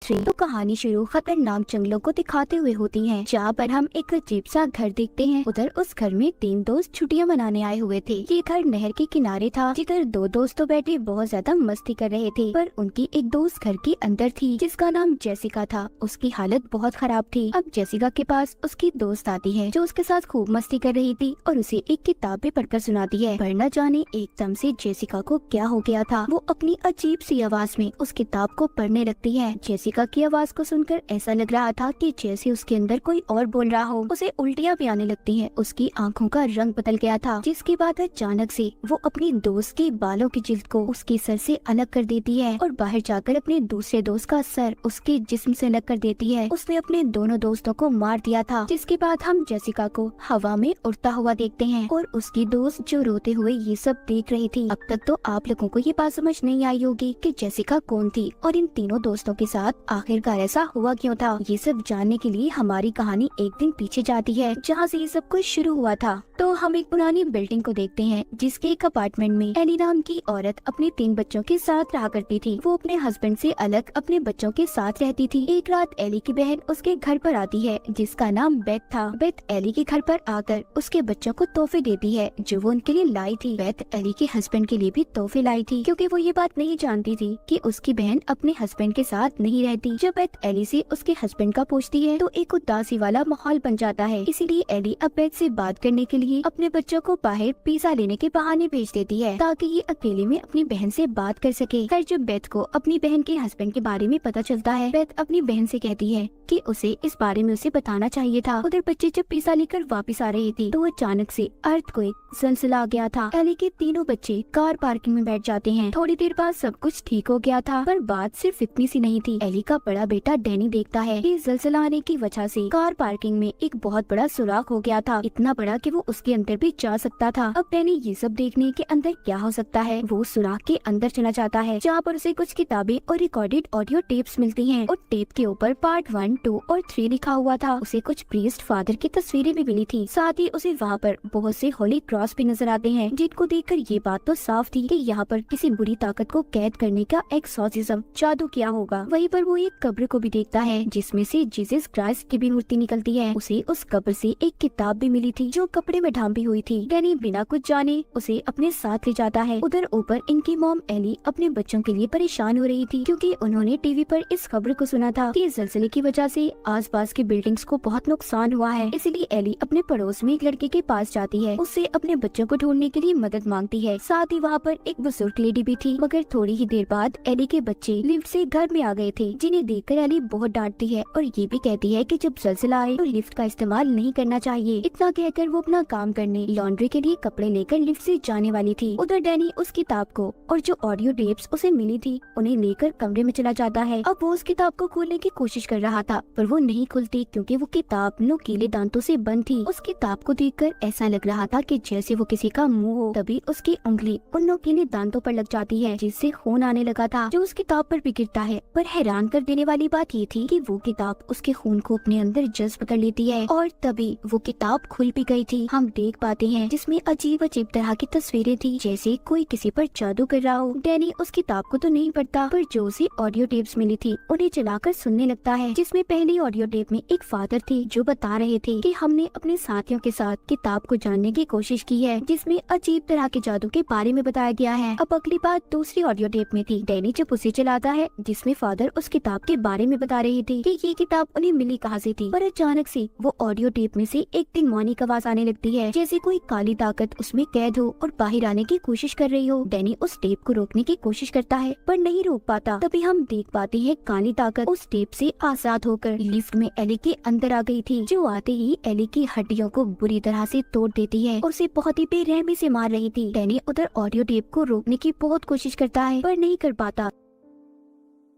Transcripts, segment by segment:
3। तो कहानी शुरू खतरनाक जंगलों को दिखाते हुए होती है, जहाँ पर हम एक अजीब सा घर देखते हैं। उधर उस घर में 3 दोस्त छुट्टियां मनाने आए हुए थे। ये घर नहर के किनारे था, जिधर 2 दोस्त तो बैठे बहुत ज्यादा मस्ती कर रहे थे, पर उनकी एक दोस्त घर के अंदर थी जिसका नाम जेसिका था। उसकी हालत बहुत खराब थी। अब जेसिका के पास उसकी दोस्त आती है जो उसके साथ खूब मस्ती कर रही थी और उसे एक किताब भी पढ़कर सुनाती है। पर न जाने एकदम से जेसिका को क्या हो गया था, वो अपनी अजीब सी आवाज में उस किताब को पढ़ने लगती है। जेसिका की आवाज को सुनकर ऐसा लग रहा था कि जैसे उसके अंदर कोई और बोल रहा हो। उसे उल्टियाँ भी आने लगती हैं। उसकी आंखों का रंग बदल गया था, जिसके बाद अचानक से वो अपनी दोस्त के बालों की जिल्द को उसके सर से अलग कर देती है और बाहर जाकर अपने दूसरे दोस्त का सर उसके जिस्म से अलग कर देती है। उसने अपने दोनों दोस्तों को मार दिया था। जिसके बाद हम जेसिका को हवा में उड़ता हुआ देखते हैं और उसकी दोस्त जो रोते हुए ये सब देख रही थी। अब तक तो आप लोगों को ये बात समझ नहीं आई होगी कि जेसिका कौन थी और इन तीनों दोस्तों के साथ आखिरकार ऐसा हुआ क्यों था। ये सब जानने के लिए हमारी कहानी एक दिन पीछे जाती है, जहाँ से ये सब कुछ शुरू हुआ था। तो हम एक पुरानी बिल्डिंग को देखते हैं, जिसके एक अपार्टमेंट में एली नाम की औरत अपने 3 बच्चों के साथ रहा करती थी। वो अपने हस्बैंड से अलग अपने बच्चों के साथ रहती थी। एक रात एली की बहन उसके घर पर आती है, जिसका नाम बेथ था। बेथ एली के घर पर आकर उसके बच्चों को तोहफे देती है जो वो उनके लिए लाई थी। बेथ एली के हस्बैंड के लिए भी तोहफे लाई थी, क्योंकि वो ये बात नहीं जानती थी कि उसकी बहन अपने हस्बैंड के साथ नहीं रहती। जब बेथ एली से उसके हस्बैंड का पूछती है तो एक उदासी वाला माहौल बन जाता है। इसीलिए एली अब बेथ से बात करने के लिए अपने बच्चों को बाहर पिज्जा लेने के बहाने भेज देती है, ताकि ये अकेले में अपनी बहन से बात कर सके। फिर जब बेथ को अपनी बहन के हस्बैंड के बारे में पता चलता है, बेथ अपनी बहन से कहती है कि उसे इस बारे में उसे बताना चाहिए था। उधर बच्चे जब पिज्जा लेकर वापस आ रहे थे तो अचानक से अर्थक्वेक ज़लज़ला आ गया था। एली के तीनों बच्चे कार पार्किंग में बैठ जाते हैं। थोड़ी देर बाद सब कुछ ठीक हो गया था, पर बात सिर्फ इतनी सी नहीं थी। एली का बड़ा बेटा डैनी देखता है कि ज़लज़ला आने की वजह से कार पार्किंग में एक बहुत बड़ा सुराख हो गया था, इतना बड़ा कि वो उसके अंदर भी जा सकता था। अब डैनी ये सब देखने के अंदर क्या हो सकता है, वो सुराख के अंदर चला जाता है, जहाँ पर उसे कुछ किताबें और रिकॉर्डेड ऑडियो टेप्स मिलती हैं और टेप के ऊपर पार्ट 1, 2 और 3 लिखा हुआ था। उसे कुछ प्रीस्ट फादर की तस्वीरें भी मिली थी। साथ ही उसे वहाँ पर बहुत से होली क्रॉस भी नजर आते हैं, जिनको देखकर ये बात तो साफ थी कि यहाँ पर किसी बुरी ताकत को कैद करने का एक्सॉर्सिज्म जादू किया होगा। वहीं पर वो एक कब्र को भी देखता है, जिसमें से जीसस क्राइस्ट की भी मूर्ति निकलती है। उसे उस कब्र से एक किताब भी मिली थी जो कपड़े में ढांपी हुई थी। डैनी बिना कुछ जाने उसे अपने साथ ले जाता है। उधर ऊपर इनकी मॉम एली अपने बच्चों के लिए परेशान हो रही थी, क्योंकि उन्होंने टीवी पर इस खबर को सुना था कि ज़लज़ले की वजह से आसपास की बिल्डिंग्स को बहुत नुकसान हुआ है। इसीलिए एली अपने पड़ोस में एक लड़के के पास जाती है, उससे अपने बच्चों को ढूंढने के लिए मदद मांगती है। साथ ही वहाँ पर एक बुजुर्ग लेडी भी थी, मगर थोड़ी ही देर बाद एली के बच्चे लिफ्ट से घर में आ गए थे, जिन्हें देखकर एली बहुत डांटती है और ये भी कहती है कि जब ज़लज़ला आए तो लिफ्ट का इस्तेमाल नहीं करना चाहिए। इतना कहकर वो अपना काम करने लॉन्ड्री के लिए कपड़े लेकर लिफ्ट से जाने वाली थी। उधर डैनी उस किताब को और जो ऑडियो टेप्स उसे मिली थी उन्हें लेकर कमरे में चला जाता है। अब वो उस किताब को खोलने की कोशिश कर रहा था, पर वो नहीं खुलती, क्योंकि वो किताब नुकीले दांतों से बंद थी। उस किताब को देखकर ऐसा लग रहा था कि जैसे वो किसी का मुंह हो। तभी उसकी उंगली उन नुकीले दांतों पर लग जाती है, जिससे खून आने लगा था, जो उस किताब पर भी गिरता है। पर हैरान कर देने वाली बात ये थी कि वो किताब उसके खून को अपने अंदर जज्ब कर लेती है और तभी वो किताब खुल भी गई थी। हम देख पाते हैं जिसमें अजीब अजीब तरह की तस्वीरें थी, जैसे कोई किसी पर जादू कर रहा हो। डैनी उस किताब को तो नहीं पढ़ता, पर जो उसे ऑडियो टेप्स मिली थी उन्हें चलाकर सुनने लगता है, जिसमें पहली ऑडियो टेप में एक फादर थे जो बता रहे थे कि हमने अपने साथियों के साथ किताब को जानने की कोशिश की है, जिसमें अजीब तरह के जादू के बारे में बताया गया है। अब अगली बात दूसरी ऑडियो टेप में थी। डैनी जब उसे चलाता है, जिसमें फादर उस किताब के बारे में बता रहे थे कि ये किताब उन्हें मिली कहाँ से थी, पर अचानक से वो ऑडियो टेप में से एक डिमोनिक आवाज आने लगती है, जैसे कोई काली ताकत उसमें कैद हो और बाहर आने की कोशिश कर रही हो। डैनी उस टेप को रोकने की कोशिश करता है, पर नहीं रोक पाता। तभी हम देख पाते हैं काली ताकत उस टेप से आजाद होकर लिफ्ट में एली के अंदर आ गई थी, जो आते ही एली की हड्डियों को बुरी तरह से तोड़ देती है और उसे बहुत ही बेरहमी से मार रही थी। डैनी उधर ऑडियो टेप को रोकने की बहुत कोशिश करता है, पर नहीं कर पाता।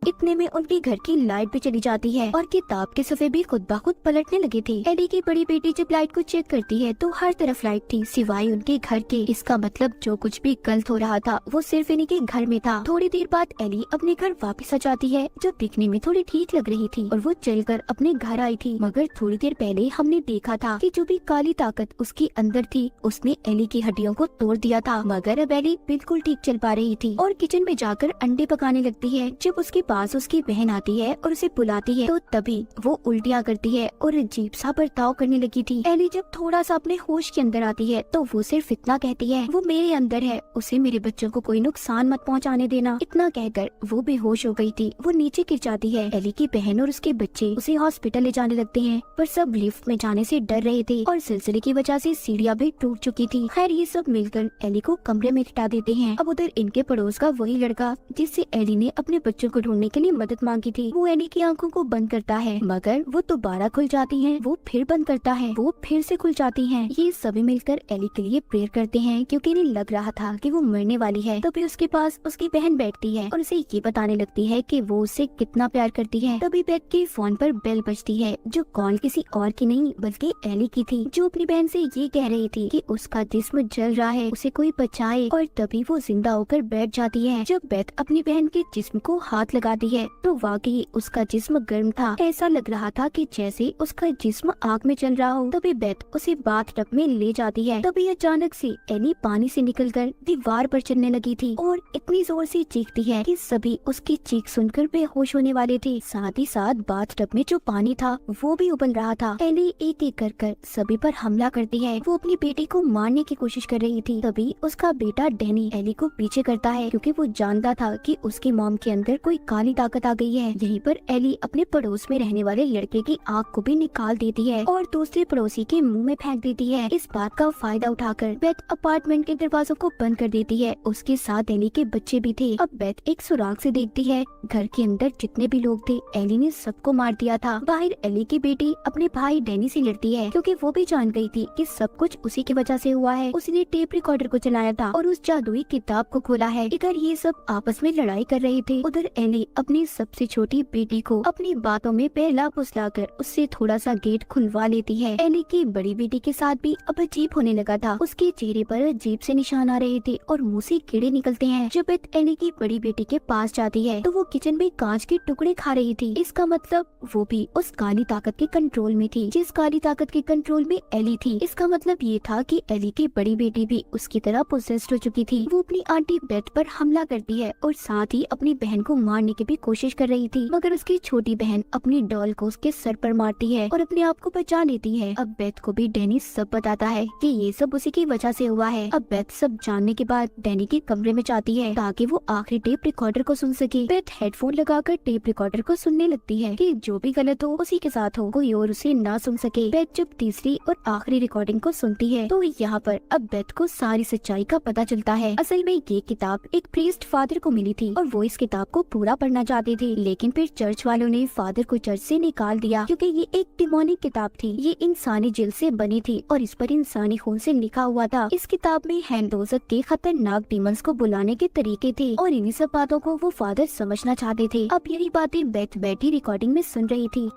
इतने में उनके घर की लाइट भी चली जाती है और किताब के सफ़े भी खुद ब खुद पलटने लगे थे। एली की बड़ी बेटी जब लाइट को चेक करती है तो हर तरफ लाइट थी सिवाय उनके घर के। इसका मतलब जो कुछ भी गलत हो रहा था वो सिर्फ इन्हीं के घर में था। थोड़ी देर बाद एली अपने घर वापस आ जाती है, जो दिखने में थोड़ी ठीक लग रही थी, और वो चलकर अपने घर आई थी। मगर थोड़ी देर पहले हमने देखा था कि जो भी काली ताकत उसके अंदर थी उसने एली की हड्डियों को तोड़ दिया था। मगर अब एली बिल्कुल ठीक चल पा रही थी और किचन में जाकर अंडे पकाने लगती है। जब उसके पास उसकी बहन आती है और उसे बुलाती है तो तभी वो उल्टियाँ करती है और अजीब सा बर्ताव करने लगी थी। एली जब थोड़ा सा अपने होश के अंदर आती है तो वो सिर्फ इतना कहती है, वो मेरे अंदर है, उसे मेरे बच्चों को कोई नुकसान मत पहुंचाने देना। इतना कहकर वो बेहोश हो गई थी। वो नीचे गिर जाती है। एली की बहन और उसके बच्चे उसे हॉस्पिटल ले जाने लगते हैं, पर सब लिफ्ट में जाने से डर रहे थे और सिलसिले की वजह से सीढ़ियां भी टूट चुकी थी। खैर ये सब मिलकर एली को कमरे में लिटा देते हैं। अब उधर इनके पड़ोस का वही लड़का जिससे एली ने अपने बच्चों को ढूंढने के लिए मदद मांगी थी, वो एली की आंखों को बंद करता है, मगर वो दोबारा खुल जाती हैं। वो फिर बंद करता है, वो फिर से खुल जाती हैं। ये सभी मिलकर एली के लिए प्रेयर करते हैं क्योंकि इन्हें लग रहा था कि वो मरने वाली है। तभी उसके पास उसकी बहन बैठती है और उसे ये बताने लगती है कि वो उससे कितना प्यार करती है। तभी बेथ के फोन पर बेल बजती है, जो कॉल किसी और की नहीं बल्कि एली की थी, जो अपनी बहन से ये कह रही थी कि उसका जिस्म जल रहा है, उसे कोई बचाए। और तभी वो जिंदा होकर बैठ जाती है। जब बेथ अपनी बहन के जिस्म को हाथ लगाती है तो वाकई उसका जिस्म गर्म था। ऐसा लग रहा था कि जैसे उसका जिस्म आग में चल रहा हो। तभी बेथ उसे बाथटब में ले जाती है। तभी अचानक से एली पानी से निकलकर दीवार पर चलने लगी थी और इतनी जोर से चीखती है कि सभी उसकी चीख सुनकर बेहोश होने वाले थे। साथ ही साथ बाथटब में जो पानी था वो भी उबल रहा था। एली एक एक कर सभी पर हमला करती है। वो अपनी बेटी को मारने की कोशिश कर रही थी। तभी उसका बेटा डैनी एली को पीछे करता है क्योंकि वो जानता था कि उसकी मॉम के अंदर कोई काली ताकत आ गई है। यहीं पर एली अपने पड़ोस में रहने वाले लड़के की आँख को भी निकाल देती है और दूसरे पड़ोसी के मुंह में फेंक देती है। इस बात का फायदा उठाकर बेथ अपार्टमेंट के दरवाजों को बंद कर देती है। उसके साथ एली के बच्चे भी थे। अब बेथ एक सुराग से देखती है घर के अंदर जितने भी लोग थे एली ने सबको मार दिया था। बाहर एली की बेटी अपने भाई डैनी से लड़ती है क्योंकि वो भी जान गई थी कि सब कुछ उसी की वजह से हुआ है। उसने टेप रिकॉर्डर को चलाया था और उस जादुई किताब को खोला है। इधर ये सब आपस में लड़ाई कर रहे थे। उधर एली अपनी सबसे छोटी बेटी को अपनी बातों में पहला फुसलाकर उससे थोड़ा सा गेट खुलवा लेती है। एली की बड़ी बेटी के साथ भी अब अजीब होने लगा था। उसके चेहरे पर अजीब से निशान आ रहे थे और मुंह से कीड़े निकलते हैं। जब बेथ एली की बड़ी बेटी के पास जाती है तो वो किचन में कांच के टुकड़े खा रही थी। इसका मतलब वो भी उस काली ताकत के कंट्रोल में थी जिस काली ताकत के कंट्रोल में एली थी। इसका मतलब ये था कि एली की बड़ी बेटी भी उसकी तरह पोसेस्ड हो चुकी थी। वो अपनी आंटी बेथ पर हमला करती है और साथ ही अपनी बहन को मारने की भी कोशिश कर रही थी, मगर उसकी छोटी बहन अपनी डॉल को उसके सर पर मारती है और अपने आप को बचा लेती है। अब बेथ को भी डैनी सब बताता है कि ये सब उसी की वजह से हुआ है। अब बेथ सब जानने के बाद डैनी के कमरे में जाती है ताकि वो आखिरी टेप रिकॉर्डर को सुन सके। बेथ हेडफोन लगाकर टेप रिकॉर्डर को सुनने लगती है कि जो भी गलत हो उसी के साथ हो, कोई और उसे ना सुन सके। बेथ जब तीसरी और आखिरी रिकॉर्डिंग को सुनती है तो यहाँ पर अब बेथ को सारी सच्चाई का पता चलता है। असल में ये किताब एक प्रीस्ट फादर को मिली थी और वो इस किताब को पूरा पढ़ना चाहते थे, लेकिन फिर चर्च वालों ने फादर को चर्च से निकाल दिया क्योंकि ये एक डिमोनिक किताब थी। ये इंसानी जिल से बनी थी और इस पर इंसानी खून से लिखा हुआ था। इस किताब में हैंडोजक के खतरनाक डीमंस को बुलाने के तरीके थे और इन्हीं सब बातों को वो फादर समझना चाहते थे। अब यही बातें बेथ बैठी रिकॉर्डिंग में सुन रही थी।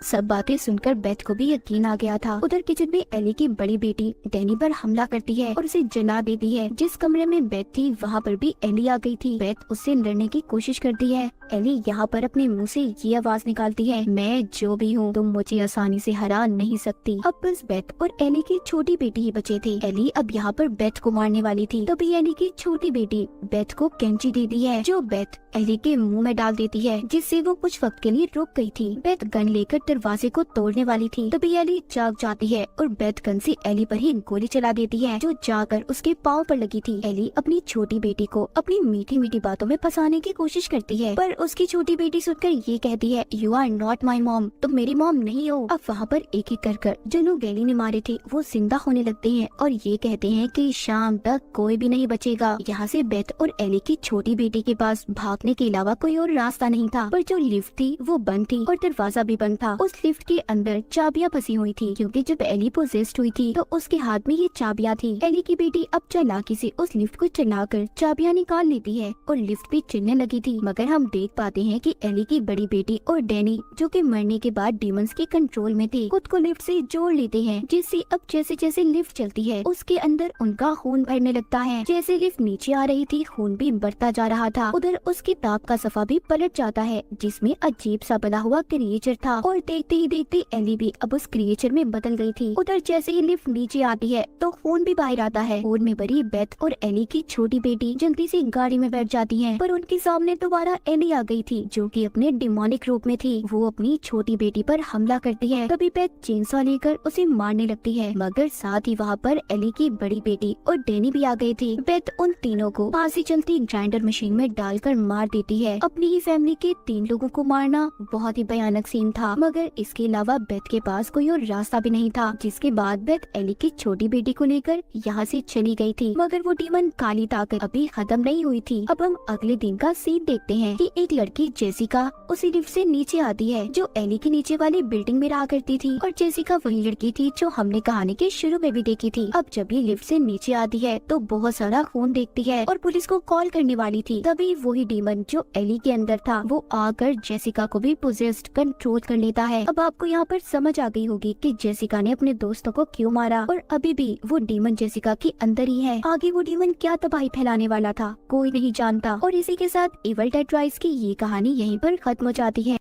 सब बातें सुनकर बेथ को भी यकीन आ गया था। उधर किचन में एली की बड़ी बेटी डैनी पर हमला करती है और उसे जला देती है। जिस कमरे में बेथ थी वहाँ पर भी एली आ गई थी। बेथ उससे लड़ने की कोशिश करती है। एली यहाँ पर अपने मुंह से ये आवाज निकालती है, मैं जो भी हूँ तुम मुझे आसानी से हरा नहीं सकती। अब बस बेथ और एली की छोटी बेटी ही बचे थे। एली अब यहाँ पर बेथ को मारने वाली थी। तभी एली की छोटी बेटी बेथ को कैंची देती है जो बेथ एली के मुंह में डाल देती है, जिससे वो कुछ वक्त के लिए रुक गई थी। बेथ गन लेकर दरवाजे को तोड़ने वाली थी। तभी एली जाग जाती है और बेथ गन से एली पर ही गोली चला देती है जो जाकर उसके पाँव पर लगी थी। एली अपनी छोटी बेटी को अपनी मीठी मीठी बातों में फंसाने की कोशिश करती है, पर उसकी छोटी बेटी सुनकर ये कहती है, you are not my mom, तुम मेरी मॉम नहीं हो। अब वहाँ पर एक एक कर जो लोग एली ने मारे थे वो जिंदा होने लगते हैं और ये कहते हैं कि शाम तक कोई भी नहीं बचेगा। यहाँ से बेथ और एली की छोटी बेटी के पास भागने के अलावा कोई और रास्ता नहीं था, पर जो लिफ्ट थी वो बंद थी और दरवाजा भी बंद था। उस लिफ्ट के अंदर चाबियां फंसी हुई थी क्योंकि जब एली पोजेस्ड हुई थी तो उसके हाथ में ये चाबियां थी। एली की बेटी अब चालाकी से उस लिफ्ट को चलाकर चाबियां निकाल लेती है और लिफ्ट भी चलने लगी थी, मगर हम देख पाते हैं कि एली की बड़ी बेटी और डैनी जो कि मरने के बाद डीमंस के कंट्रोल में थे खुद को लिफ्ट से जोड़ लेते हैं, जिससे अब जैसे जैसे लिफ्ट चलती है उसके अंदर उनका खून भरने लगता है। जैसे लिफ्ट नीचे आ रही थी खून भी बढ़ता जा रहा था। उधर उस किताब का सफा भी पलट जाता है जिसमें अजीब सा बना हुआ क्रिएचर था और देखते ही देखते एली भी अब उस क्रिएचर में बदल गई थी। उधर जैसे ही लिफ्ट नीचे आती है तो फोन भी बाहर आता है। फोन में भरी बेथ और एली की छोटी बेटी जल्दी से गाड़ी में बैठ जाती हैं, पर उनके सामने दोबारा एली आ गई थी जो कि अपने डिमोनिक रूप में थी। वो अपनी छोटी बेटी पर हमला करती है। तभी बेथ चेनसॉ लेकर उसे मारने लगती है, मगर साथ ही वहाँ पर एली की बड़ी बेटी और डैनी भी आ गई थी। बेथ उन तीनों को पास ही चलती ग्राइंडर मशीन में डालकर मार देती है। अपनी ही फैमिली के 3 लोगों को मारना बहुत ही भयानक सीन था, मगर इसके अलावा बेथ के पास कोई और रास्ता भी नहीं था। जिसके बाद बेथ एली की छोटी बेटी को लेकर यहाँ से चली गई थी, मगर वो डीमन काली ताकत अभी खत्म नहीं हुई थी। अब हम अगले दिन का सीन देखते हैं कि एक लड़की जेसिका उसी लिफ्ट से नीचे आती है जो एली के नीचे वाली बिल्डिंग में रहा करती थी, और जेसिका वही लड़की थी जो हमने कहानी के शुरू में भी देखी थी। अब जब ये लिफ्ट से नीचे आती है तो बहुत सारा खून देखती है और पुलिस को कॉल करने वाली थी। तभी वही डीमन जो एली के अंदर था वो आकर जेसिका को भी पोजेस्ड कंट्रोल कर लेता है। अब आपको यहाँ पर समझ आ गई होगी कि जेसिका ने अपने दोस्तों को क्यों मारा, और अभी भी वो डीमन जेसिका के अंदर ही है। आगे वो डीमन क्या तबाही फैलाने वाला था कोई नहीं जानता। और इसी के साथ इविल डेड राइज की ये कहानी यहीं पर खत्म हो जाती है।